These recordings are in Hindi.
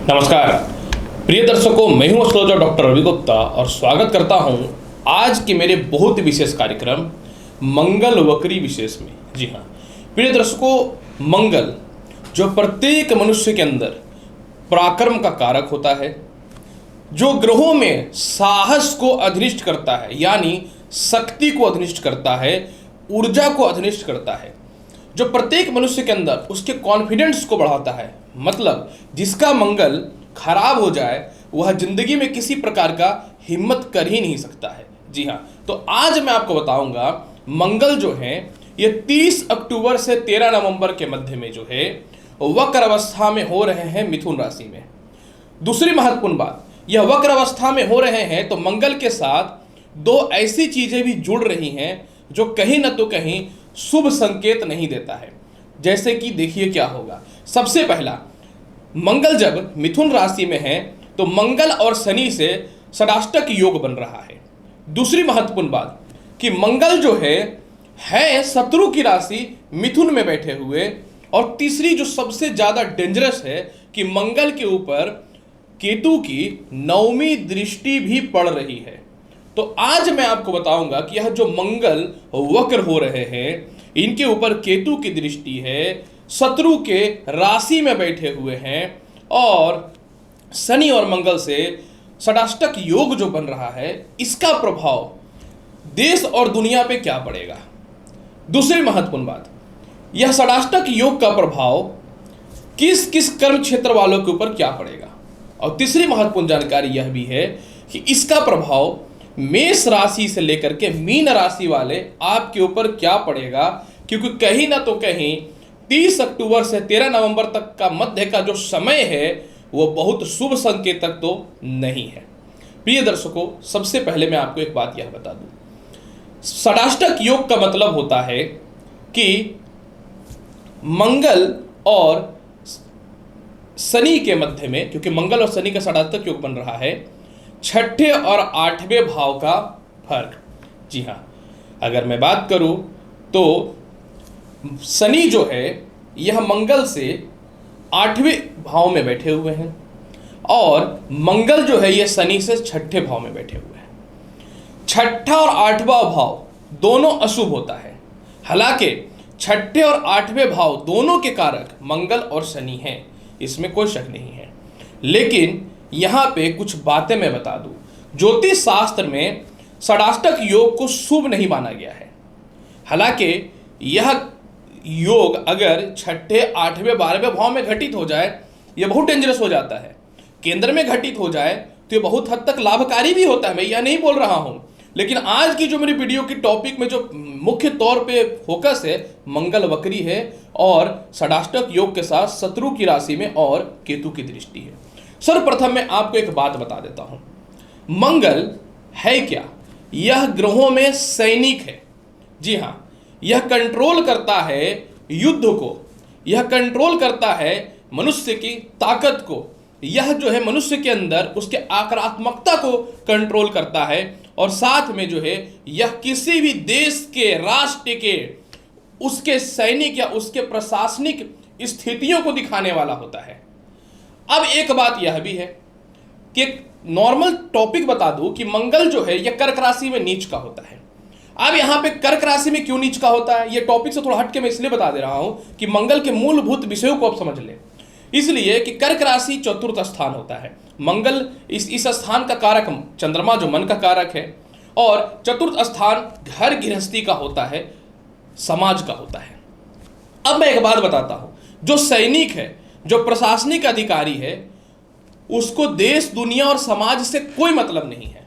नमस्कार प्रिय दर्शकों, मैं हूं एस्ट्रोलॉजर डॉक्टर रवि गुप्ता और स्वागत करता हूं आज के मेरे बहुत ही विशेष कार्यक्रम मंगल वक्री विशेष में। जी हां प्रिय दर्शकों, मंगल जो प्रत्येक मनुष्य के अंदर पराक्रम का कारक होता है, जो ग्रहों में साहस को अधिनिष्ठ करता है, यानी शक्ति को अधिनिष्ठ करता है, ऊर्जा को अधिनिष्ठ करता है, जो प्रत्येक मनुष्य के अंदर उसके कॉन्फिडेंस को बढ़ाता है। मतलब जिसका मंगल खराब हो जाए वह जिंदगी में किसी प्रकार का हिम्मत कर ही नहीं सकता है। जी हाँ, तो आज मैं आपको बताऊंगा मंगल जो है ये 30 अक्टूबर से 13 नवंबर के मध्य में जो है वक्र अवस्था में हो रहे हैं मिथुन राशि में। दूसरी महत्वपूर्ण बात, यह वक्र अवस्था में हो रहे हैं तो मंगल के साथ दो ऐसी चीजें भी जुड़ रही हैं जो कहीं ना तो कहीं शुभ संकेत नहीं देता है। जैसे कि देखिए क्या होगा। सबसे पहला, मंगल जब मिथुन राशि में है तो मंगल और शनि से षडाष्टक योग बन रहा है। दूसरी महत्वपूर्ण बात कि मंगल जो है शत्रु की राशि मिथुन में बैठे हुए। और तीसरी जो सबसे ज्यादा डेंजरस है कि मंगल के ऊपर केतु की 9वीं दृष्टि भी पड़ रही है। तो आज मैं आपको बताऊंगा कि यह जो मंगल वक्र हो रहे हैं इनके ऊपर केतु की दृष्टि है, शत्रु के राशि में बैठे हुए हैं और शनि और मंगल से षडाष्टक योग जो बन रहा है, इसका प्रभाव देश और दुनिया पे क्या पड़ेगा। दूसरी महत्वपूर्ण बात, यह षडाष्टक योग का प्रभाव किस किस कर्म क्षेत्र वालों के ऊपर क्या पड़ेगा। और तीसरी महत्वपूर्ण जानकारी यह भी है कि इसका प्रभाव मेष राशि से लेकर के मीन राशि वाले आपके ऊपर क्या पड़ेगा, क्योंकि कहीं ना तो कहीं 30 अक्टूबर से 13 नवंबर तक का मध्य का जो समय है वो बहुत शुभ संकेतक तो नहीं है। प्रिय दर्शकों, सबसे पहले मैं आपको एक बात यह बता दूं, षडाष्टक योग का मतलब होता है कि मंगल और शनि के मध्य में, क्योंकि मंगल और शनि का षडाष्टक योग बन रहा है, छठे और आठवें भाव का फर्क। जी हाँ, अगर मैं बात करूं तो शनि जो है यह मंगल से 8वें भाव में बैठे हुए हैं और मंगल जो है यह शनि से छठे भाव में बैठे हुए हैं। छठा और 8वां भाव दोनों अशुभ होता है। हालांकि छठे और 8वें भाव दोनों के कारक मंगल और शनि हैं, इसमें कोई शक नहीं है। लेकिन यहां पे कुछ बातें मैं बता दूं, ज्योतिष शास्त्र में षडाष्टक योग को शुभ नहीं माना गया है। हालांकि यह योग अगर छठे, 8वें, 12वें भाव में घटित हो जाए यह बहुत डेंजरस हो जाता है। केंद्र में घटित हो जाए तो यह बहुत हद तक लाभकारी भी होता है, मैं यह नहीं बोल रहा हूं। लेकिन आज की जो मेरी वीडियो की टॉपिक में जो मुख्य तौर पे फोकस है, मंगल वक्री है और षडाष्टक योग के साथ शत्रु की राशि में और केतु की दृष्टि है। सर्वप्रथम मैं आपको एक बात बता देता हूं, मंगल है क्या? यह ग्रहों में सैनिक है। जी हां, यह कंट्रोल करता है युद्ध को, यह कंट्रोल करता है मनुष्य की ताकत को, यह जो है मनुष्य के अंदर उसके आक्रामकता को कंट्रोल करता है और साथ में जो है यह किसी भी देश के, राष्ट्र के, उसके सैनिक या उसके प्रशासनिक स्थितियों को दिखाने वाला होता है। अब एक बात यह भी है कि नॉर्मल टॉपिक बता दूं कि मंगल जो है यह कर्क राशि में नीच का होता है। अब यहां पे कर्क राशि में क्यों नीच का होता है, यह टॉपिक से थोड़ा हटके मैं इसलिए बता दे रहा हूं कि मंगल के मूलभूत विषयों को आप समझ लें। इसलिए कि कर्क राशि चतुर्थ स्थान होता है। मंगल इस स्थान का कारक चंद्रमा जो मन का कारक है और चतुर्थ स्थान घर गृहस्थी का होता है, समाज का होता है। अब मैं एक बात बताता हूं, जो सैनिक है, जो प्रशासनिक अधिकारी है, उसको देश, दुनिया और समाज से कोई मतलब नहीं है।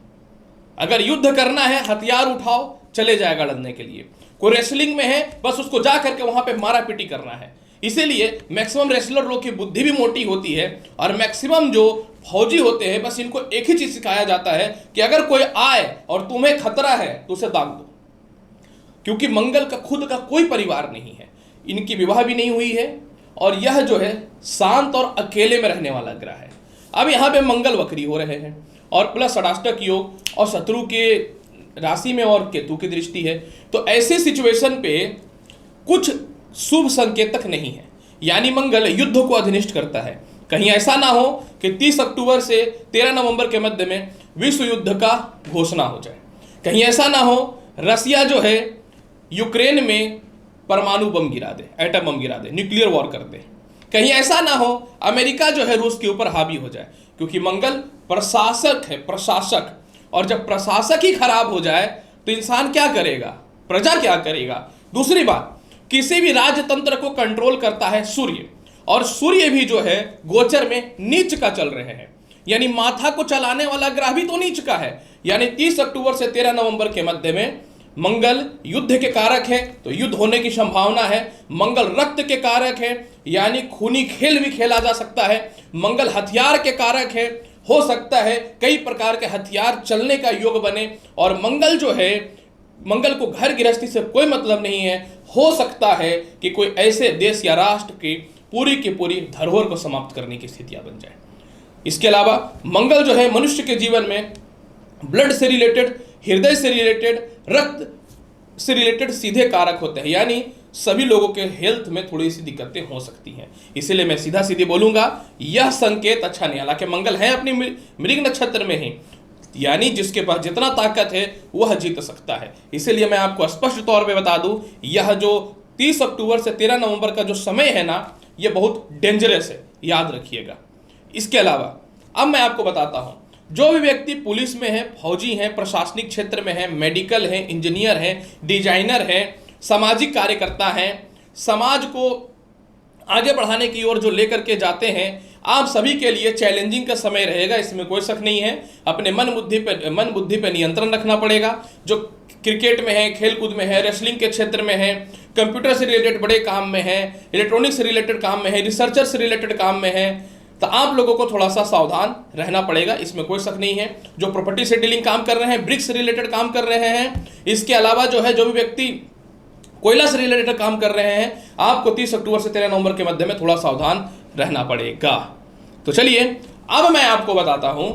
अगर युद्ध करना है हथियार उठाओ, चले जाएगा लड़ने के लिए। कोई रेसलिंग में है, बस उसको जा करके वहां पे मारा पीटी करना है। इसीलिए मैक्सिमम रेसलर लोग की बुद्धि भी मोटी होती है और मैक्सिमम जो फौजी होते हैं बस इनको एक ही चीज सिखाया जाता है कि अगर कोई आए और तुम्हें खतरा है तो उसे दाग दो। क्योंकि मंगल का खुद का कोई परिवार नहीं है, इनकी विवाह भी नहीं हुई है और यह जो है शांत और अकेले में रहने वाला ग्रह है। अब यहाँ पे मंगल वक्री हो रहे हैं और प्लस षडाष्टक योग और शत्रु के राशि में और केतु की दृष्टि है, तो ऐसे सिचुएशन पे कुछ शुभ संकेतक नहीं है। यानी मंगल युद्ध को अधिनिष्ठ करता है, कहीं ऐसा ना हो कि 30 अक्टूबर से 13 नवंबर के मध्य में विश्व युद्ध का घोषणा हो जाए। कहीं ऐसा ना हो रसिया जो है यूक्रेन में परमाणु बम गिरा दे, एटम बम गिरा दे, न्यूक्लियर वॉर कर दे। कहीं ऐसा ना हो अमेरिका जो है रूस के ऊपर हावी हो जाए, क्योंकि मंगल प्रशासक है, प्रशासक। और जब प्रशासक ही खराब हो जाए तो इंसान क्या करेगा, प्रजा क्या करेगा। दूसरी बात, किसी भी राजतंत्र को कंट्रोल करता है सूर्य, और सूर्य भी जो है गोचर में नीच का चल रहे हैं, यानी माथा को चलाने वाला ग्रह भी तो नीच का है। यानी 30 अक्टूबर से 13 नवंबर के मध्य में मंगल युद्ध के कारक है, तो युद्ध होने की संभावना है। मंगल रक्त के कारक है, यानी खूनी खेल भी खेला जा सकता है। मंगल हथियार के कारक है, हो सकता है कई प्रकार के हथियार चलने का योग बने। और मंगल जो है, मंगल को घर गृहस्थी से कोई मतलब नहीं है, हो सकता है कि कोई ऐसे देश या राष्ट्र की पूरी धरोहर को समाप्त करने की स्थितियां बन जाए। इसके अलावा मंगल जो है मनुष्य के जीवन में ब्लड से रिलेटेड, हृदय से रिलेटेड, रक्त से रिलेटेड सीधे कारक होते हैं, यानी सभी लोगों के हेल्थ में थोड़ी सी दिक्कतें हो सकती हैं। इसीलिए मैं सीधा सीधे बोलूंगा, यह संकेत अच्छा नहीं। हालांकि मंगल है अपनी मृग नक्षत्र में ही, यानी जिसके पास जितना ताकत है वह जीत सकता है। इसीलिए मैं आपको स्पष्ट तौर पे बता दूं, यह जो 30 अक्टूबर से 13 नवंबर का जो समय है ना, यह बहुत डेंजरस है, याद रखिएगा। इसके अलावा अब मैं आपको बताता हूं, जो भी व्यक्ति पुलिस में है, फौजी हैं, प्रशासनिक क्षेत्र में है, मेडिकल है, इंजीनियर है, डिजाइनर है, सामाजिक कार्यकर्ता हैं, समाज को आगे बढ़ाने की ओर जो लेकर के जाते हैं, आप सभी के लिए चैलेंजिंग का समय रहेगा, इसमें कोई शक नहीं है। अपने मन बुद्धि पे नियंत्रण रखना पड़ेगा। जो क्रिकेट में है, खेलकूद में है, रेसलिंग के क्षेत्र में है, कंप्यूटर से रिलेटेड बड़े काम में है, इलेक्ट्रॉनिक्स से रिलेटेड काम में है, रिसर्चर से रिलेटेड काम में है, तो आप लोगों को थोड़ा सा सावधान रहना पड़ेगा, इसमें कोई शक नहीं है। जो प्रॉपर्टी से डीलिंग काम कर रहे हैं, ब्रिक्स से रिलेटेड काम कर रहे हैं, इसके अलावा जो है जो भी व्यक्ति कोयला से रिलेटेड काम कर रहे हैं, आपको 30 अक्टूबर से 13 नवंबर के मध्य में थोड़ा सावधान रहना पड़ेगा। तो चलिए अब मैं आपको बताता हूं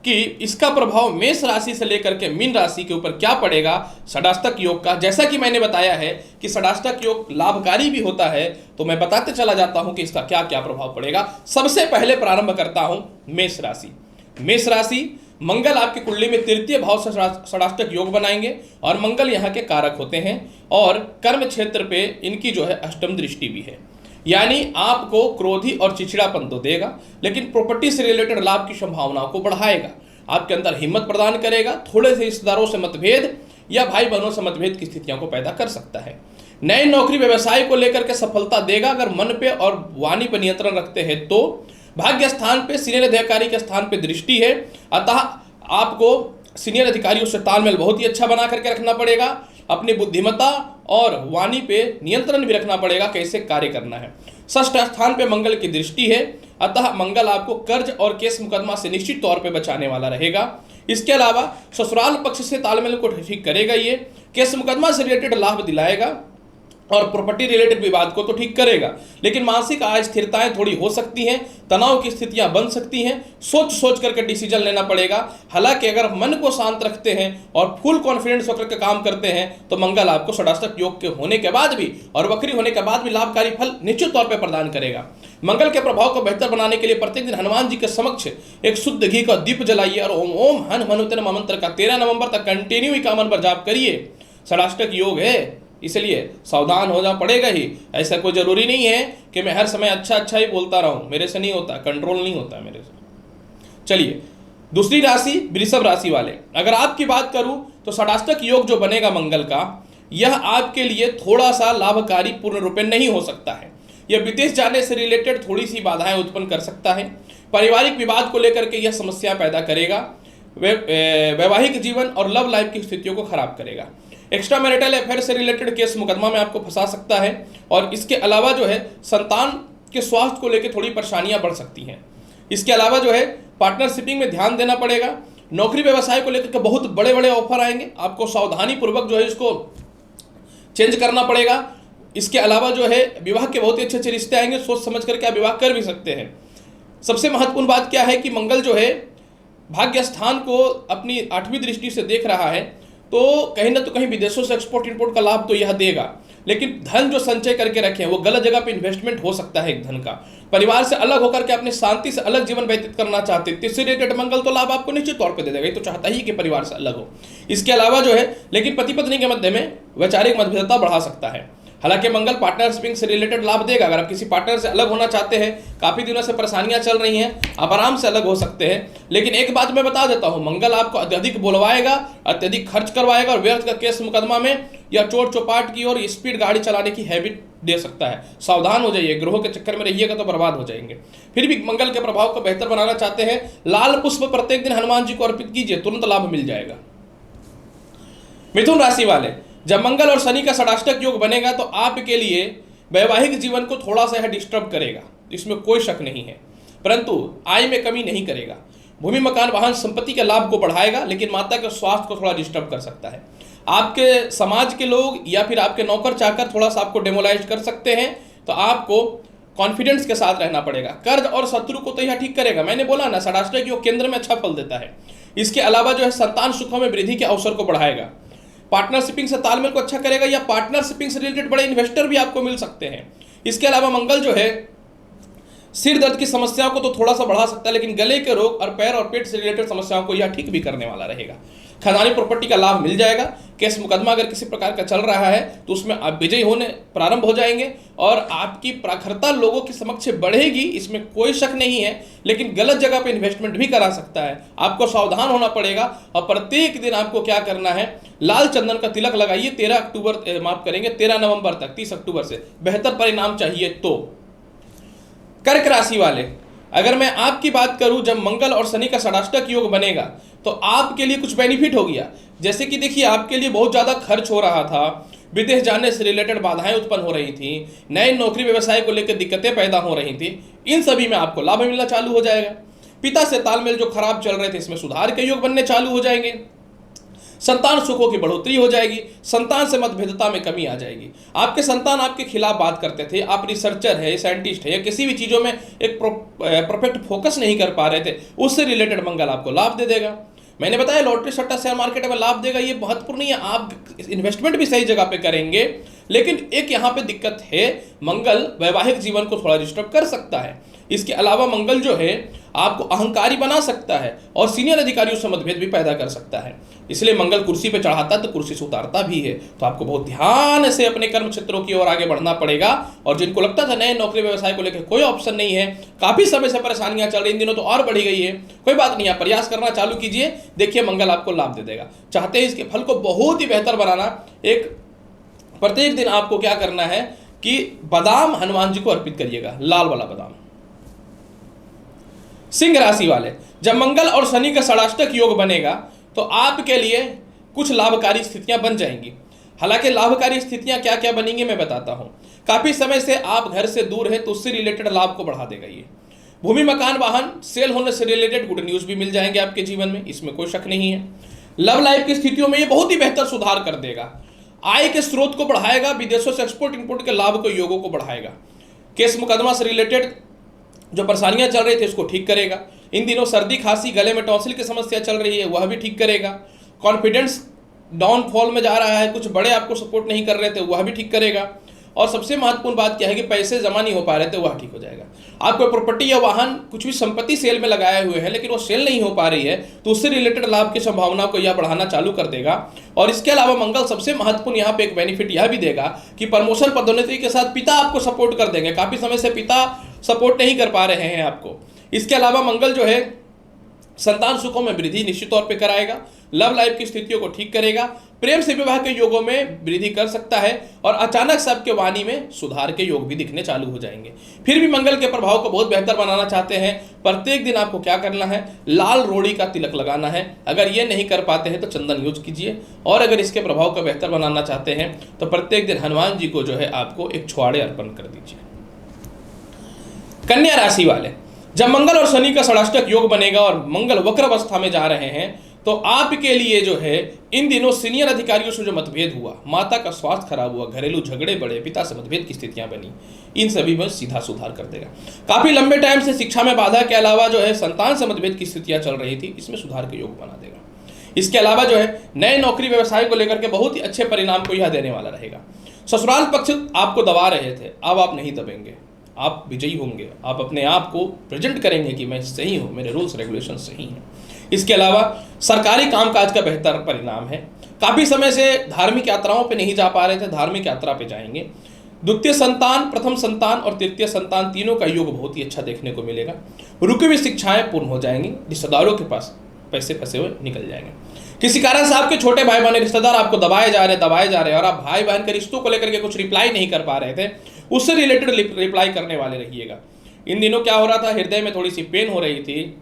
कि इसका प्रभाव मेष राशि से लेकर के मीन राशि के ऊपर क्या पड़ेगा षडाष्टक योग का। जैसा कि मैंने बताया है कि षडाष्टक योग लाभकारी भी होता है, तो मैं बताते चला जाता हूं कि इसका क्या क्या प्रभाव पड़ेगा। सबसे पहले प्रारंभ करता हूं मेष राशि। मेष राशि, मंगल आपकी कुंडली में तृतीय भाव से षडाष्टक योग बनाएंगे, और मंगल यहाँ के कारक होते हैं, और कर्म क्षेत्र पे इनकी जो है अष्टम दृष्टि भी है, यानी आपको क्रोधी और चिड़चिड़ापन तो देगा, लेकिन प्रॉपर्टी से रिलेटेड लाभ की संभावनाओं को बढ़ाएगा, आपके अंदर हिम्मत प्रदान करेगा। थोड़े से रिश्तेदारों से मतभेद या भाई बहनों से मतभेद की स्थितियों को पैदा कर सकता है। नए नौकरी व्यवसाय को लेकर के सफलता देगा, अगर मन पे और वाणी पर नियंत्रण रखते हैं तो। भाग्य स्थान पे सीनियर अधिकारी के स्थान पे दृष्टि है, अतः आपको सीनियर अधिकारियों से तालमेल बहुत ही अच्छा बना करके रखना पड़ेगा। अपनी बुद्धिमत्ता और वाणी पे नियंत्रण भी रखना पड़ेगा, कैसे कार्य करना है। षष्ठ स्थान पे मंगल की दृष्टि है, अतः मंगल आपको कर्ज और केस मुकदमा से निश्चित तौर पे बचाने वाला रहेगा। इसके अलावा ससुराल पक्ष से तालमेल को ठीक करेगा, ये केस मुकदमा से रिलेटेड लाभ दिलाएगा, और प्रॉपर्टी रिलेटेड विवाद को तो ठीक करेगा, लेकिन मानसिक अस्थिरताएं थोड़ी हो सकती हैं, तनाव की स्थितियां बन सकती हैं, सोच करके डिसीजन लेना पड़ेगा। हालांकि अगर मन को शांत रखते हैं और फुल कॉन्फिडेंस होकर के काम करते हैं तो मंगल आपको षडाष्टक योग के होने के बाद भी और वक्री होने के बाद भी लाभकारी फल निश्चित तौर पर प्रदान करेगा। मंगल के प्रभाव को बेहतर बनाने के लिए प्रत्येक दिन हनुमान जी के समक्ष एक शुद्ध घी का दीप जलाइए, और ओम ओम हन मनुतन मंत्र का 13 नवंबर तक कंटिन्यू इक्यावन बार जाप करिए। षडाष्टक योग है, इसलिए सावधान होना पड़ेगा ही। ऐसा कोई जरूरी नहीं है कि मैं हर समय अच्छा ही बोलता रहूं, मेरे से नहीं होता, कंट्रोल नहीं होता मेरे से। चलिए दूसरी राशि वृषभ राशि वाले, अगर आपकी बात करूं तो षडाष्टक योग जो बनेगा मंगल का, यह आपके लिए थोड़ा सा लाभकारी पूर्ण रूपेण नहीं हो सकता है। यह विदेश जाने से रिलेटेड थोड़ी सी बाधाएं उत्पन्न कर सकता है। पारिवारिक विवाद को लेकर के यह समस्या पैदा करेगा। वैवाहिक जीवन और लव लाइफ की स्थितियों को खराब करेगा। एक्स्ट्रा मैरिटल अफेयर से रिलेटेड केस मुकदमा में आपको फंसा सकता है, और इसके अलावा जो है संतान के स्वास्थ्य को लेकर थोड़ी परेशानियां बढ़ सकती हैं। इसके अलावा जो है पार्टनरशिपिंग में ध्यान देना पड़ेगा। नौकरी व्यवसाय को लेकर के बहुत बड़े बड़े ऑफर आएंगे, आपको सावधानी पूर्वक जो है इसको चेंज करना पड़ेगा। इसके अलावा जो है विवाह के बहुत ही अच्छे रिश्ते आएंगे, सोच समझ करके आप विवाह कर भी सकते हैं। सबसे महत्वपूर्ण बात क्या है कि मंगल जो है भाग्य स्थान को अपनी 8वीं दृष्टि से देख रहा है, तो कहीं ना तो कहीं विदेशों से एक्सपोर्ट इंपोर्ट का लाभ तो यह देगा, लेकिन धन जो संचय करके रखे हैं वो गलत जगह पे इन्वेस्टमेंट हो सकता है एक धन का, परिवार से अलग होकर के अपनी शांति से अलग जीवन व्यतीत करना चाहते हैं, इससे रिलेटेड मंगल तो लाभ आपको निश्चित तौर पे दे देगा। ये तो चाहता ही कि परिवार से अलग हो। इसके अलावा जो है लेकिन पति पत्नी के मध्य में वैचारिक मतभेदता बढ़ा सकता है। हालांकि मंगल पार्टनरशिपिंग से रिलेटेड लाभ देगा। अगर आप किसी पार्टनर से अलग होना चाहते हैं, काफी दिनों से परेशानियां चल रही हैं, आप आराम से अलग हो सकते हैं। लेकिन एक बात मैं बता देता हूं, मंगल आपको अत्यधिक बुलवाएगा, अत्यधिक खर्च करवाएगा और व्यर्थ का केस मुकदमा में या चोट चौपाट की और स्पीड गाड़ी चलाने की हैबिट दे सकता है। सावधान हो जाइए, ग्रहों के चक्कर में रहिएगा तो बर्बाद हो जाएंगे। फिर भी मंगल के प्रभाव को बेहतर बनाना चाहते हैं, लाल पुष्प प्रत्येक दिन हनुमान जी को अर्पित कीजिए, तुरंत लाभ मिल जाएगा। मिथुन राशि वाले, जब मंगल और शनि का षडाष्टक योग बनेगा तो आपके लिए वैवाहिक जीवन को थोड़ा सा डिस्टर्ब करेगा, इसमें कोई शक नहीं है, परंतु आय में कमी नहीं करेगा। भूमि मकान वाहन संपत्ति के लाभ को बढ़ाएगा, लेकिन माता के स्वास्थ्य को थोड़ा डिस्टर्ब कर सकता है। आपके समाज के लोग या फिर आपके नौकर चाकर थोड़ा सा आपको डेमोलाइज कर सकते हैं, तो आपको कॉन्फिडेंस के साथ रहना पड़ेगा। कर्ज और शत्रु को तो यह ठीक करेगा, मैंने बोला ना षडाष्टक योग केंद्र में अच्छा फल देता है। इसके अलावा जो है संतान सुखों में वृद्धि के अवसर को बढ़ाएगा, पार्टनरशिपिंग से तालमेल को अच्छा करेगा, या पार्टनरशिपिंग से रिलेटेड बड़े इन्वेस्टर भी आपको मिल सकते हैं। इसके अलावा मंगल जो है सिर दर्द की समस्याओं को तो थोड़ा सा बढ़ा सकता है, लेकिन गले के रोग और पैर और पेट से रिलेटेड समस्याओं को यह ठीक भी करने वाला रहेगा। खजानी प्रॉपर्टी का लाभ मिल जाएगा। केस मुकदमा अगर किसी प्रकार का चल रहा है तो उसमें आप विजयी होने प्रारंभ हो जाएंगे और आपकी प्रखरता लोगों के समक्ष बढ़ेगी, इसमें कोई शक नहीं है। लेकिन गलत जगह पे इन्वेस्टमेंट भी करा सकता है, आपको सावधान होना पड़ेगा। और प्रत्येक दिन आपको क्या करना है, लाल चंदन का तिलक लगाइए 13 नवंबर तक, 30 अक्टूबर से बेहतर परिणाम चाहिए। तो कर्क राशि वाले, अगर मैं आपकी बात करूं, जब मंगल और शनि का षडाष्टक योग बनेगा तो आपके लिए कुछ बेनिफिट हो गया। जैसे कि देखिए, आपके लिए बहुत ज़्यादा खर्च हो रहा था, विदेश जाने से रिलेटेड बाधाएं उत्पन्न हो रही थी, नए नौकरी व्यवसाय को लेकर दिक्कतें पैदा हो रही थी, इन सभी में आपको लाभ मिलना चालू हो जाएगा। पिता से तालमेल जो खराब चल रहे थे, इसमें सुधार के योग बनने चालू हो जाएंगे। संतान सुखों की बढ़ोतरी हो जाएगी, संतान से मतभेदता में कमी आ जाएगी। आपके संतान आपके खिलाफ बात करते थे, आप रिसर्चर है, साइंटिस्ट है, या किसी भी चीज़ों में एक परफेक्ट फोकस नहीं कर पा रहे थे, उससे रिलेटेड मंगल आपको लाभ दे देगा। मैंने बताया लॉटरी सट्टा शेयर मार्केट में लाभ देगा, ये महत्वपूर्ण नहीं है। आप इन्वेस्टमेंट भी सही जगह पे करेंगे, लेकिन एक यहाँ पे दिक्कत है, मंगल वैवाहिक जीवन को थोड़ा डिस्टर्ब कर सकता है। इसके अलावा मंगल जो है आपको अहंकारी बना सकता है और सीनियर अधिकारियों से मतभेद भी पैदा कर सकता है। इसलिए मंगल कुर्सी पे चढ़ाता तो कुर्सी से उतारता भी है। तो आपको बहुत ध्यान से अपने कर्म क्षेत्रों की ओर आगे बढ़ना पड़ेगा। और जिनको लगता था नए नौकरी व्यवसाय को लेकर कोई ऑप्शन नहीं है, काफी समय से परेशानियां चल रही, इन दिनों तो और बढ़ी गई है, कोई बात नहीं, आप प्रयास करना चालू कीजिए, देखिए मंगल आपको लाभ दे देगा। चाहते हैं इसके फल को बहुत ही बेहतर बनाना, एक प्रत्येक दिन आपको क्या करना है कि बादाम हनुमान जी को अर्पित करिएगा, लाल वाला बादाम। सिंह राशि वाले, जब मंगल और शनि का षडाष्टक योग बनेगा तो आपके लिए कुछ लाभकारी स्थितियां बन जाएंगी। हालांकि लाभकारी स्थितियां क्या क्या बनेंगी मैं बताता हूं। काफी समय से आप घर से दूर हैं तो उससे रिलेटेड लाभ को बढ़ा देगा ये। भूमि मकान वाहन सेल होने से रिलेटेड गुड न्यूज भी मिल जाएंगे आपके जीवन में, इसमें कोई शक नहीं है। लव लाइफ की स्थितियों में ये बहुत ही बेहतर सुधार कर देगा। आय के स्रोत को बढ़ाएगा, विदेशों से एक्सपोर्ट इंपोर्ट के लाभ को योगों को बढ़ाएगा। केस मुकदमा से रिलेटेड जो परेशानियां चल रही थी उसको ठीक करेगा। इन दिनों सर्दी खांसी गले में टॉन्सिल की समस्या चल रही है, वह भी ठीक करेगा। कॉन्फिडेंस डाउनफॉल में जा रहा है, कुछ बड़े आपको सपोर्ट नहीं कर रहे थे, वह भी ठीक करेगा। और सबसे महत्वपूर्ण बात क्या है कि पैसे जमा नहीं हो पा रहे थे, वह ठीक हो जाएगा। आप कोई प्रॉपर्टी या वाहन कुछ भी संपत्ति सेल में लगाए हुए हैं लेकिन वो सेल नहीं हो पा रही है तो उससे रिलेटेड लाभ की संभावना को यह बढ़ाना चालू कर देगा। और इसके अलावा मंगल सबसे महत्वपूर्ण यहाँ पे एक बेनिफिट यह भी देगा कि प्रमोशन पदोन्नति के साथ पिता आपको सपोर्ट कर देंगे। काफी समय से पिता सपोर्ट नहीं कर पा रहे हैं आपको। इसके अलावा मंगल जो है संतान सुखों में वृद्धि निश्चित तौर पे कराएगा, लव लाइफ की स्थितियों को ठीक करेगा, प्रेम से विवाह के योगों में वृद्धि कर सकता है और अचानक सबके वाणी में सुधार के योग भी दिखने चालू हो जाएंगे। फिर भी मंगल के प्रभाव को बहुत बेहतर बनाना चाहते हैं, प्रत्येक दिन आपको क्या करना है, लाल रोड़ी का तिलक लगाना है। अगर ये नहीं कर पाते हैं तो चंदन यूज कीजिए, और अगर इसके प्रभाव को बेहतर बनाना चाहते हैं तो प्रत्येक दिन हनुमान जी को जो है आपको एक छुआड़े अर्पण कर दीजिए। कन्या राशि वाले, जब मंगल और शनि का षडाष्टक योग बनेगा और मंगल वक्र अवस्था में जा रहे हैं तो आपके लिए जो है इन दिनों सीनियर अधिकारियों से जो मतभेद हुआ, माता का स्वास्थ्य खराब हुआ, घरेलू झगड़े बढ़े, पिता से मतभेद की स्थितियां बनी, इन सभी में सीधा सुधार कर देगा। काफी लंबे टाइम से शिक्षा में बाधा के अलावा जो है संतान से मतभेद की स्थितियां चल रही थी, इसमें सुधार के योग बना देगा। इसके अलावा जो है नए नौकरी व्यवसाय को लेकर के बहुत ही अच्छे परिणाम को यह देने वाला रहेगा। ससुराल पक्ष आपको दबा रहे थे, अब आप नहीं दबेंगे, आप विजयी होंगे, आप अपने आप को प्रेजेंट करेंगे कि मैं सही हूँ, मेरे रूल्स रेगुलेशन सही हैं। इसके अलावा सरकारी कामकाज का बेहतर परिणाम है। काफ़ी समय से धार्मिक यात्राओं पे नहीं जा पा रहे थे, धार्मिक यात्रा पे जाएंगे। द्वितीय संतान, प्रथम संतान और तृतीय संतान तीनों का योग बहुत ही अच्छा देखने को मिलेगा। रुकी हुई शिक्षाएं पूर्ण हो जाएंगी। रिश्तेदारों के पास पैसे फंसे हुए निकल जाएंगे। किसी कारण से आपके छोटे भाई बहन रिश्तेदार आपको दबाए जा रहे और आप भाई बहन के रिश्तों को लेकर के कुछ रिप्लाई नहीं कर पा रहे थे, उससे रिलेटेड रिप्लाई करने वाले रहिएगा। इन दिनों क्या हो रहा था, हृदय में थोड़ी सी पेन हो रही थी,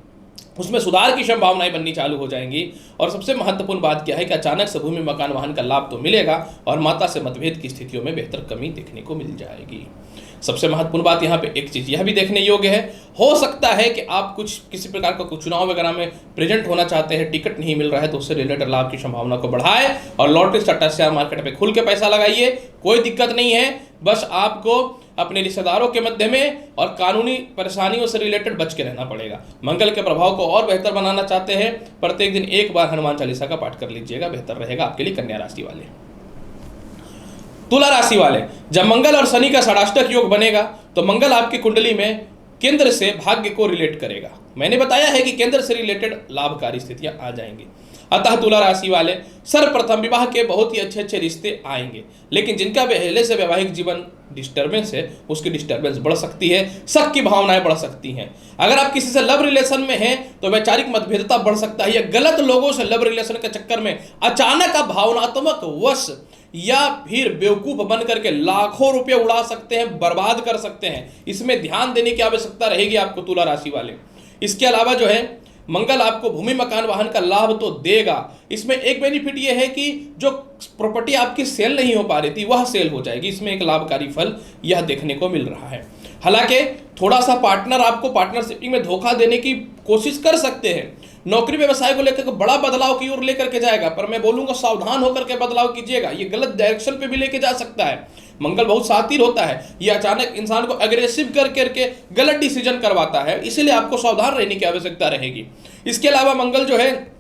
उसमें सुधार की संभावनाएं बननी चालू हो जाएंगी। और सबसे महत्वपूर्ण बात क्या है कि अचानक से भूमि मकान वाहन का लाभ तो मिलेगा और माता से मतभेद की स्थितियों में बेहतर कमी देखने को मिल जाएगी। सबसे महत्वपूर्ण बात यहाँ पे एक चीज यह भी देखने योग्य है, हो सकता है कि आप किसी प्रकार का कुछ चुनाव वगैरह में प्रेजेंट होना चाहते हैं, टिकट नहीं मिल रहा है, तो उससे रिलेटेड लाभ की संभावना को बढ़ाए और लॉटरी सट्टा शेयर मार्केट में खुल के पैसा लगाइए। कोई दिक्कत नहीं है, बस आपको अपने रिश्तेदारों के मध्य में और कानूनी परेशानियों से रिलेटेड बच के रहना पड़ेगा। मंगल के प्रभाव को और बेहतर बनाना चाहते हैं, प्रत्येक दिन एक बार हनुमान चालीसा का पाठ कर लीजिएगा, बेहतर रहेगा आपके लिए। कन्या राशि वाले, तुला राशि वाले, जब मंगल और शनि का षडाष्टक योग बनेगा तो मंगल आपकी कुंडली में केंद्र से भाग्य को रिलेट करेगा। मैंने बताया है कि केंद्र से रिलेटेड लाभकारी स्थितियां आ जाएंगी। अतः तुला राशि वाले सर्वप्रथम विवाह के बहुत ही अच्छे अच्छे रिश्ते आएंगे, लेकिन जिनका पहले से वैवाहिक जीवन डिस्टर्बेंस है, उसकी डिस्टर्बेंस बढ़ सकती है, शक की भावनाएं बढ़ सकती हैं। अगर आप किसी से लव रिलेशन में हैं तो वैचारिक मतभेदता बढ़ सकता है, या गलत लोगों से लव रिलेशन के चक्कर में अचानक आप भावनात्मक वश या फिर बेवकूफ बन करके लाखों रुपए उड़ा सकते हैं, बर्बाद कर सकते हैं। इसमें ध्यान देने की आवश्यकता रहेगी आपको तुला राशि वाले। इसके अलावा जो है मंगल आपको भूमि मकान वाहन का लाभ तो देगा। इसमें एक बेनिफिट ये है कि जो प्रॉपर्टी आपकी सेल नहीं हो पा रही थी वह सेल हो जाएगी, इसमें एक लाभकारी फल यह देखने को मिल रहा है। हालांकि थोड़ा सा पार्टनर आपको पार्टनरशिपिंग में धोखा देने की कोशिश कर सकते हैं, नौकरी व्यवसाय को लेकर बड़ा बदलाव की ओर लेकर के जाएगा, पर मैं बोलूंगा सावधान होकर के बदलाव कीजिएगा, ये गलत डायरेक्शन पे भी लेके जा सकता है। मंगल बहुत शातिर होता है, ये अचानक इंसान को अग्रेसिव कर करके गलत डिसीजन करवाता है, इसीलिए आपको सावधान रहने की आवश्यकता रहेगी। इसके अलावा मंगल जो है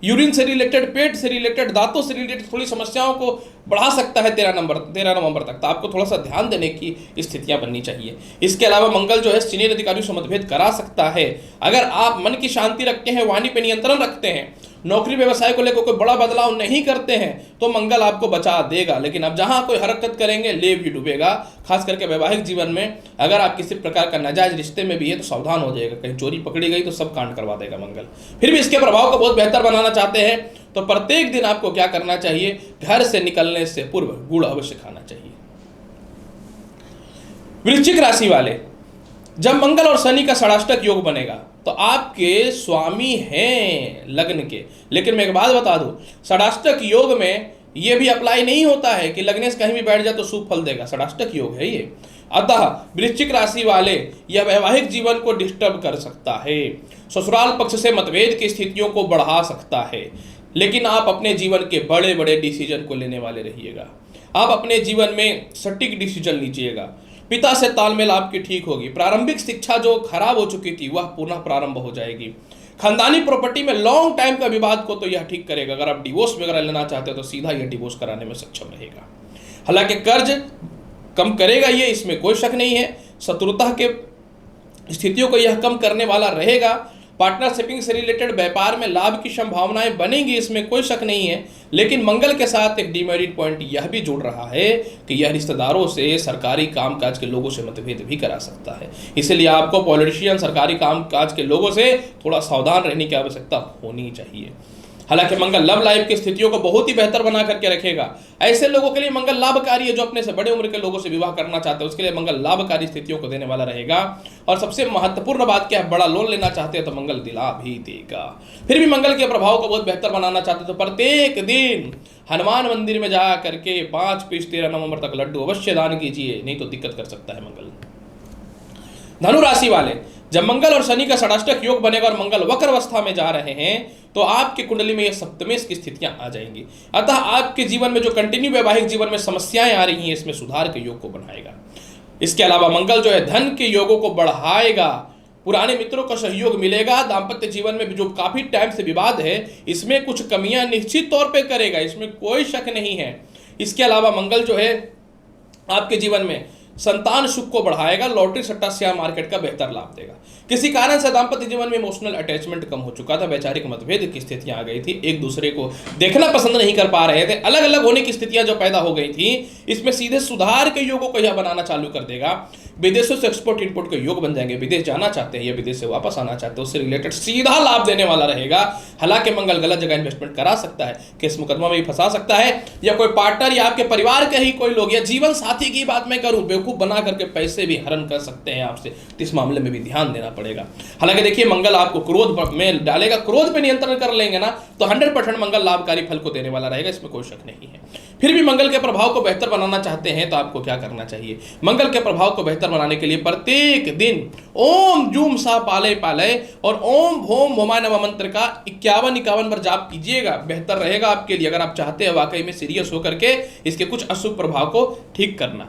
यूरिन से रिलेटेड, पेट से रिलेटेड, दांतों से रिलेटेड थोड़ी समस्याओं को बढ़ा सकता है 13 नवंबर तक, तो आपको थोड़ा सा ध्यान देने की स्थितियां बननी चाहिए। इसके अलावा मंगल जो है सीनियर अधिकारियों से मतभेद करा सकता है। अगर आप मन की शांति रखते हैं, वाणी पे नियंत्रण रखते हैं, नौकरी व्यवसाय को लेकर कोई बड़ा बदलाव नहीं करते हैं, तो मंगल आपको बचा देगा। लेकिन अब जहां कोई हरकत करेंगे ले भी डूबेगा। खास करके वैवाहिक जीवन में अगर आप किसी प्रकार का नाजायज रिश्ते में भी है तो सावधान हो जाएगा, कहीं चोरी पकड़ी गई तो सब कांड करवा देगा मंगल। फिर भी इसके प्रभाव को बहुत बेहतर बनाना चाहते हैं तो प्रत्येक दिन आपको क्या करना चाहिए, घर से निकलने से पूर्व गुड़ अवश्य खाना चाहिए। वृश्चिक राशि वाले, जब मंगल और शनि का षडाष्टक योग बनेगा तो आपके स्वामी हैं लग्न के, लेकिन मैं एक बात बता दूं, षडाष्टक योग में यह भी अप्लाई नहीं होता है कि लग्नेश कहीं भी बैठ जाए तो शुभ फल देगा, षडाष्टक योग है ये। अतः वृश्चिक राशि वाले यह वैवाहिक जीवन को डिस्टर्ब कर सकता है, ससुराल पक्ष से मतभेद की स्थितियों को बढ़ा सकता है, लेकिन आप अपने जीवन के बड़े बड़े डिसीजन को लेने वाले रहिएगा। आप अपने जीवन में सटीक डिसीजन लीजिएगा। पिता से तालमेल आपकी ठीक होगी। प्रारंभिक शिक्षा जो खराब हो चुकी थी वह पुनः प्रारंभ हो जाएगी। खानदानी प्रॉपर्टी में लॉन्ग टाइम का विवाद को तो यह ठीक करेगा। अगर आप डिवोर्स वगैरह लेना चाहते हो तो सीधा यह डिवोर्स कराने में सक्षम रहेगा। हालांकि कर्ज कम करेगा ये, इसमें कोई शक नहीं है। शत्रुता के स्थितियों को यह कम करने वाला रहेगा। पार्टनरशिपिंग से रिलेटेड व्यापार में लाभ की संभावनाएं बनेंगी, इसमें कोई शक नहीं है। लेकिन मंगल के साथ एक डिमेरिट पॉइंट यह भी जुड़ रहा है कि यह रिश्तेदारों से, सरकारी कामकाज के लोगों से मतभेद भी करा सकता है। इसलिए आपको पॉलिटिशियन, सरकारी कामकाज के लोगों से थोड़ा सावधान रहने की आवश्यकता होनी चाहिए। हालांकि मंगल लव लाइफ की स्थितियों को बहुत ही बेहतर बना करके रखेगा। ऐसे लोगों के लिए मंगल लाभकारी है जो अपने से बड़े उम्र के लोगों से विवाह करना चाहते हैं, उसके लिए मंगल लाभकारी स्थितियों को देने वाला रहेगा। और सबसे महत्वपूर्ण बात क्या है, बड़ा लोन लेना चाहते हैं तो मंगल दिला भी देगा। फिर भी मंगल के प्रभाव को बहुत बेहतर बनाना चाहते हैं तो प्रत्येक दिन हनुमान मंदिर में जा करके 5 पीस 13 नवंबर तक लड्डू अवश्य दान कीजिए, नहीं तो दिक्कत कर सकता है मंगल। धनु राशि वाले, जब मंगल और शनि का षडाष्टक योग बनेगा और मंगल वक्र अवस्था में जा रहे हैं तो आपकी कुंडली में ये सप्तमेश की स्थितियां आ जाएंगी। अतः आपके जीवन में जो कंटिन्यू वैवाहिक जीवन में समस्याएं आ रही हैं इसमें सुधार के योग को बनाएगा। इसके अलावा मंगल जो है धन के योगों को बढ़ाएगा, पुराने मित्रों का सहयोग मिलेगा। दाम्पत्य जीवन में जो काफी टाइम से विवाद है इसमें कुछ कमियां निश्चित तौर पर करेगा, इसमें कोई शक नहीं है। इसके अलावा मंगल जो है आपके जीवन में संतान सुख को बढ़ाएगा, लॉटरी सट्टा शेयर मार्केट का बेहतर लाभ देगा। किसी कारण से दाम्पत्य जीवन में इमोशनल अटैचमेंट कम हो चुका था, वैचारिक मतभेद की स्थितियां आ गई थी, एक दूसरे को देखना पसंद नहीं कर पा रहे थे, अलग अलग होने की स्थितियां जो पैदा हो गई थी, इसमें सीधे सुधार के योगों को यह बनाना चालू कर देगा। विदेशों से एक्सपोर्ट इंपोर्ट के योग बन जाएंगे, विदेश जाना चाहते हैं या विदेश से वापस आना चाहते हैं, उससे रिलेटेड सीधा लाभ देने वाला रहेगा। हालांकि मंगल गलत जगह इन्वेस्टमेंट करा सकता है, केस मुकदमा में भी फंसा सकता है, या कोई पार्टनर या आपके परिवार के ही कोई लोग या जीवन साथी की बात मैं करूं बेवकूफ बना करके पैसे भी हरण कर सकते हैं आपसे, तो इस मामले में भी ध्यान देना पड़ेगा। हालांकि देखिए मंगल आपको क्रोध में डालेगा, क्रोध पे नियंत्रण कर लेंगे ना तो 100% मंगल लाभकारी फल को देने वाला रहेगा, इसमें कोई शक नहीं है। फिर भी मंगल के प्रभाव को बेहतर बनाना चाहते हैं तो आपको क्या करना चाहिए? मंगल के प्रभाव को बेहतर बनाने के लिए प्रत्येक दिन ओम जूम सा पाले पाले और ओम भोम भोमा नमः मंत्र का 51 बार जाप कीजिएगा, बेहतर रहेगा आपके लिए, अगर आप चाहते हैं वाकई में सीरियस होकर के इसके कुछ अशुभ प्रभाव को ठीक करना।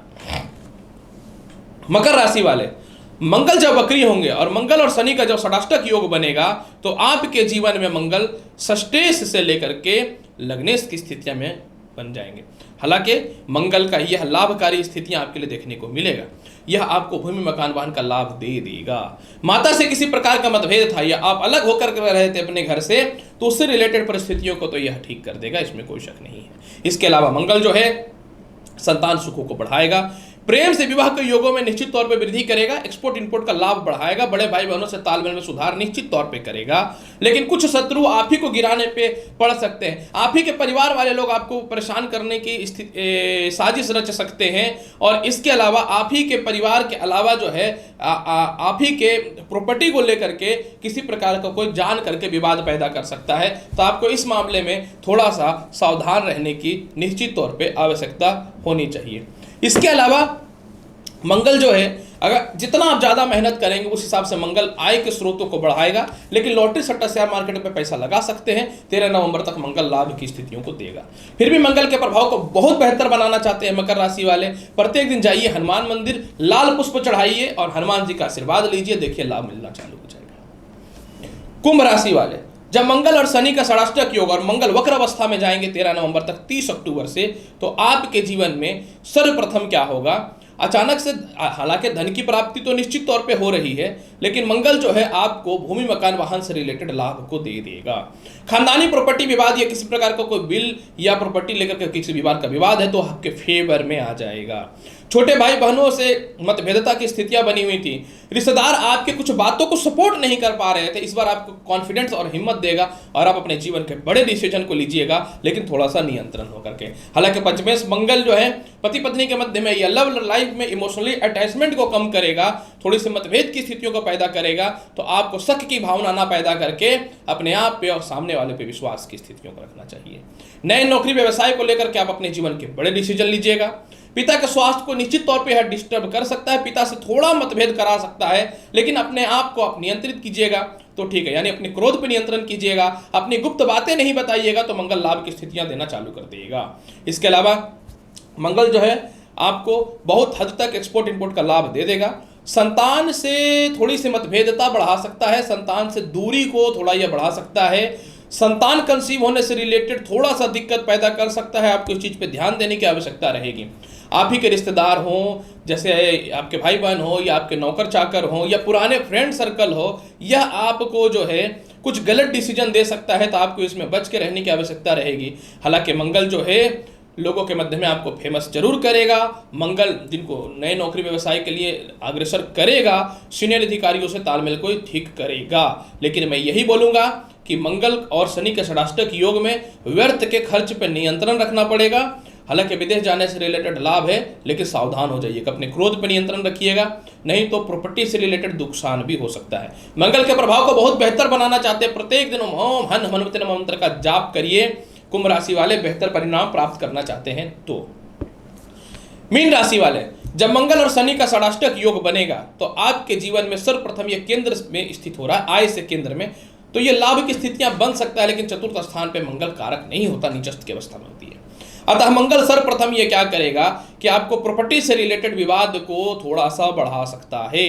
मकर राशि वाले, मंगल जब वक्री होंगे और मंगल और शनि का जब षडाष्टक योग बनेगा तो आपके जीवन में मंगल षष्टेश से लेकर के लग्नेश की स्थितियां में बन जाएंगे। हालांकि मंगल का यह लाभकारी स्थितियां आपके लिए देखने को मिलेगा, यह आपको भूमि मकान वाहन का लाभ दे देगा। माता से किसी प्रकार का मतभेद था या आप अलग होकर रहे थे अपने घर से, तो उससे रिलेटेड परिस्थितियों को तो यह ठीक कर देगा, इसमें कोई शक नहीं है। इसके अलावा मंगल जो है संतान सुखों को बढ़ाएगा, प्रेम से विवाह के योगों में निश्चित तौर पे वृद्धि करेगा, एक्सपोर्ट इंपोर्ट का लाभ बढ़ाएगा, बड़े भाई बहनों से तालमेल में सुधार निश्चित तौर पे करेगा। लेकिन कुछ शत्रु आप ही को गिराने पे पड़ सकते हैं, आप ही के परिवार वाले लोग आपको परेशान करने की साजिश रच सकते हैं, और इसके अलावा आप ही के परिवार के अलावा जो है आप ही के प्रॉपर्टी को लेकर के किसी प्रकार का कोई जान करके विवाद पैदा कर सकता है। तो आपको इस मामले में थोड़ा सा सावधान रहने की निश्चित तौर पे आवश्यकता होनी चाहिए। इसके अलावा मंगल जो है अगर जितना आप ज़्यादा मेहनत करेंगे उस हिसाब से मंगल आय के स्रोतों को बढ़ाएगा, लेकिन लॉटरी सट्टा शेयर मार्केट में पैसा लगा सकते हैं। 13 नवंबर तक मंगल लाभ की स्थितियों को देगा। फिर भी मंगल के प्रभाव को बहुत बेहतर बनाना चाहते हैं मकर राशि वाले, प्रत्येक दिन जाइए हनुमान मंदिर, लाल पुष्प चढ़ाइए और हनुमान जी का आशीर्वाद लीजिए, देखिए लाभ मिलना चालू हो जाएगा। कुंभ राशि वाले, जब मंगल और शनि का षडाष्टक योग और मंगल वक्र अवस्था में जाएंगे 13 नवंबर तक 30 अक्टूबर से, तो आपके जीवन में सर्वप्रथम क्या होगा? अचानक से, हालांकि धन की प्राप्ति तो निश्चित तौर पे हो रही है, लेकिन मंगल जो है आपको भूमि मकान वाहन से रिलेटेड लाभ को दे देगा। खानदानी प्रॉपर्टी विवाद या किसी प्रकार का कोई बिल या प्रॉपर्टी लेकर के किसी विवाद का विवाद है तो आपके फेवर में आ जाएगा। छोटे भाई बहनों से मतभेदता की स्थितियां बनी हुई थी, रिश्तेदार आपके कुछ बातों को सपोर्ट नहीं कर पा रहे थे, इस बार आपको कॉन्फिडेंस और हिम्मत देगा और आप अपने जीवन के बड़े डिसीजन को लीजिएगा, लेकिन थोड़ा सा नियंत्रण होकर के। हालांकि पंचमेश मंगल जो है पति पत्नी के मध्य में या लव लाइफ में इमोशनली अटैचमेंट को कम करेगा, थोड़ी सी मतभेद की स्थितियों को पैदा करेगा, तो आपको शक की भावना ना पैदा करके अपने आप पे और सामने वाले पे विश्वास की स्थितियों को रखना चाहिए। नए नौकरी व्यवसाय को लेकर के आप अपने जीवन के बड़े डिसीजन लीजिएगा। पिता के स्वास्थ्य को निश्चित तौर पे यह डिस्टर्ब कर सकता है, पिता से थोड़ा मतभेद करा सकता है, लेकिन अपने आप को आप नियंत्रित कीजिएगा तो ठीक है, यानी अपने क्रोध पे नियंत्रण कीजिएगा, अपनी गुप्त बातें नहीं बताइएगा तो मंगल लाभ की स्थितियां देना चालू कर देगा। इसके अलावा मंगल जो है आपको बहुत हद तक एक्सपोर्ट इंपोर्ट का लाभ दे देगा। संतान से थोड़ी सी मतभेदता बढ़ा सकता है, संतान से दूरी को थोड़ा यह बढ़ा सकता है, संतान कंसीव होने से रिलेटेड थोड़ा सा दिक्कत पैदा कर सकता है, आपको इस चीज़ पे ध्यान देने की आवश्यकता रहेगी। आप ही के रिश्तेदार हों, जैसे आपके भाई बहन हो या आपके नौकर चाकर हो या पुराने फ्रेंड सर्कल हो, यह आपको जो है कुछ गलत डिसीजन दे सकता है, तो आपको इसमें बच के रहने की आवश्यकता रहेगी। हालांकि मंगल जो है लोगों के मध्य में आपको फेमस जरूर करेगा। मंगल जिनको नए नौकरी व्यवसाय के लिए अग्रसर करेगा, सीनियर अधिकारियों से तालमेल को ठीक करेगा। लेकिन मैं यही बोलूँगा कि मंगल और शनि के षडाष्टक योग में व्यर्थ के खर्च पर नियंत्रण रखना पड़ेगा। हालांकि विदेश जाने से रिलेटेड लाभ है, लेकिन सावधान हो जाइएगा, अपने क्रोध पर नियंत्रण रखिएगा, नहीं तो प्रॉपर्टी से रिलेटेड नुकसान भी हो सकता है। मंगल के प्रभाव को बहुत बेहतर बनाना चाहते हैं, प्रत्येक दिन ओम हन हनुमते नमः मंत्र का जाप करिए। कुंभ राशि वाले बेहतर परिणाम प्राप्त करना चाहते हैं तो। मीन राशि वाले, जब मंगल और शनि का षडाष्टक योग बनेगा तो आपके जीवन में सर्वप्रथम यह केंद्र में स्थित हो रहा है, आय से केंद्र में, तो ये लाभ की स्थितियां बन सकता है, लेकिन चतुर्थ स्थान पे मंगल कारक नहीं होता, नीचस्थ की अवस्था में होती है। अतः मंगल सर्वप्रथम ये क्या करेगा कि आपको प्रॉपर्टी से रिलेटेड विवाद को थोड़ा सा बढ़ा सकता है।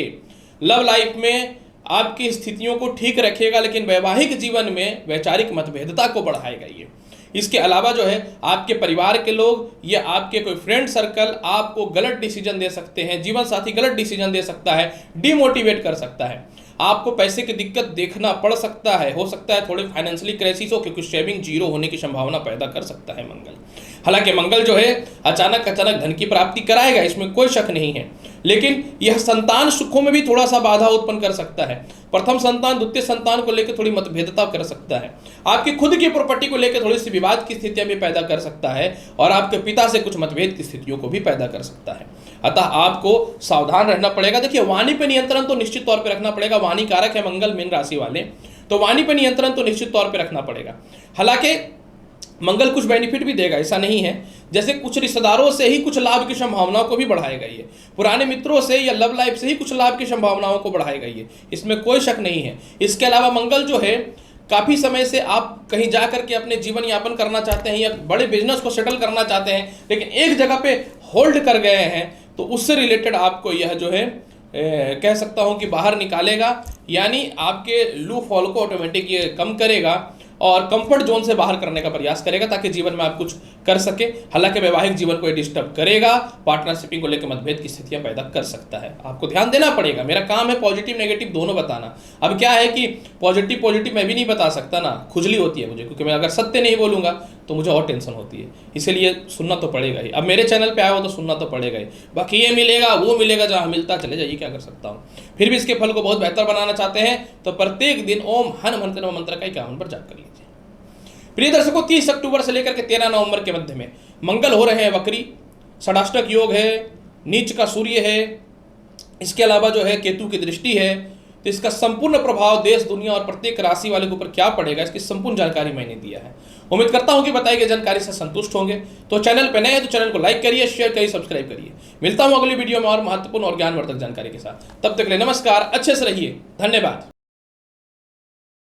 लव लाइफ में आपकी स्थितियों को ठीक रखेगा, लेकिन वैवाहिक जीवन में वैचारिक मतभेदता को बढ़ाएगा। ये इसके अलावा जो है आपके परिवार के लोग या आपके कोई फ्रेंड सर्कल आपको गलत डिसीजन दे सकते हैं, जीवन साथी गलत डिसीजन दे सकता है, डिमोटिवेट कर सकता है, आपको पैसे की दिक्कत देखना पड़ सकता है, हो सकता है थोड़े फाइनेंशियली क्राइसिस हो, क्योंकि सेविंग जीरो होने की संभावना पैदा कर सकता है मंगल। हालांकि मंगल जो है अचानक धन की प्राप्ति कराएगा, इसमें कोई शक नहीं है, लेकिन यह संतान सुखों में भी थोड़ा सा बाधा उत्पन्न कर सकता है। प्रथम संतान द्वितीय संतान को लेकर थोड़ी मतभेदता कर सकता है, आपकी खुद की प्रॉपर्टी को लेकर थोड़ी सी विवाद की स्थितियां भी पैदा कर सकता है और आपके पिता से कुछ मतभेद की स्थितियों को भी पैदा कर सकता है। अतः आपको सावधान रहना पड़ेगा। देखिए, वाणी पर नियंत्रण तो निश्चित तौर पर रखना पड़ेगा। वाणी कारक है मंगल मीन राशि वाले, तो वाणी पर नियंत्रण तो निश्चित तौर पर रखना पड़ेगा। हालांकि मंगल कुछ बेनिफिट भी देगा, ऐसा नहीं है। जैसे कुछ रिश्तेदारों से ही कुछ लाभ की संभावनाओं को भी बढ़ाएगा ये, पुराने मित्रों से या लव लाइफ से ही कुछ लाभ की संभावनाओं को बढ़ाएगा ये, इसमें कोई शक नहीं है। इसके अलावा मंगल जो है काफ़ी समय से आप कहीं जा करके अपने जीवन यापन करना चाहते हैं या बड़े बिजनेस को सेटल करना चाहते हैं, लेकिन एक जगह पे होल्ड कर गए हैं, तो उससे रिलेटेड आपको यह जो है कह सकता हूं कि बाहर निकालेगा, यानी आपके लू फॉल को ऑटोमेटिक ये कम करेगा और कंफर्ट जोन से बाहर करने का प्रयास करेगा ताकि जीवन में आप कुछ कर सके। हालांकि वैवाहिक जीवन को डिस्टर्ब करेगा, पार्टनरशिपिंग को लेकर मतभेद की स्थितियां पैदा कर सकता है। आपको ध्यान देना पड़ेगा, मेरा काम है पॉजिटिव नेगेटिव दोनों बताना। अब क्या है कि पॉजिटिव मैं भी नहीं बता सकता ना, खुजली होती है मुझे, क्योंकि मैं अगर सत्य नहीं बोलूंगा तो मुझे और टेंशन होती है, इसीलिए सुनना तो पड़ेगा ही। अब मेरे चैनल पे आया हो तो सुनना तो पड़ेगा ही, बाकी ये मिलेगा वो मिलेगा, जहाँ मिलता चले जाइए, क्या कर सकता हूँ। फिर भी इसके फल को बहुत बेहतर बनाना चाहते हैं तो प्रत्येक दिन ओम हनुमंत्र मंत्र का 51 बार जाप कर लीजिए। प्रिय दर्शकों, 30 अक्टूबर से लेकर के 13 नवंबर के मध्य में मंगल हो रहे हैं वक्री, षडाष्टक योग है, नीच का सूर्य है, इसके अलावा जो है केतु की दृष्टि है, तो इसका संपूर्ण प्रभाव देश दुनिया और प्रत्येक राशि वाले के ऊपर क्या पड़ेगा, इसकी संपूर्ण जानकारी मैंने दिया है। उम्मीद करता हूं कि बताई गई जानकारी से संतुष्ट होंगे। तो चैनल पर नए हैं तो चैनल को लाइक करिए, शेयर करिए, सब्सक्राइब करिए। मिलता हूं अगली वीडियो में और महत्वपूर्ण और ज्ञानवर्धक जानकारी के साथ। तब तक के लिए नमस्कार, अच्छे से रहिए, धन्यवाद।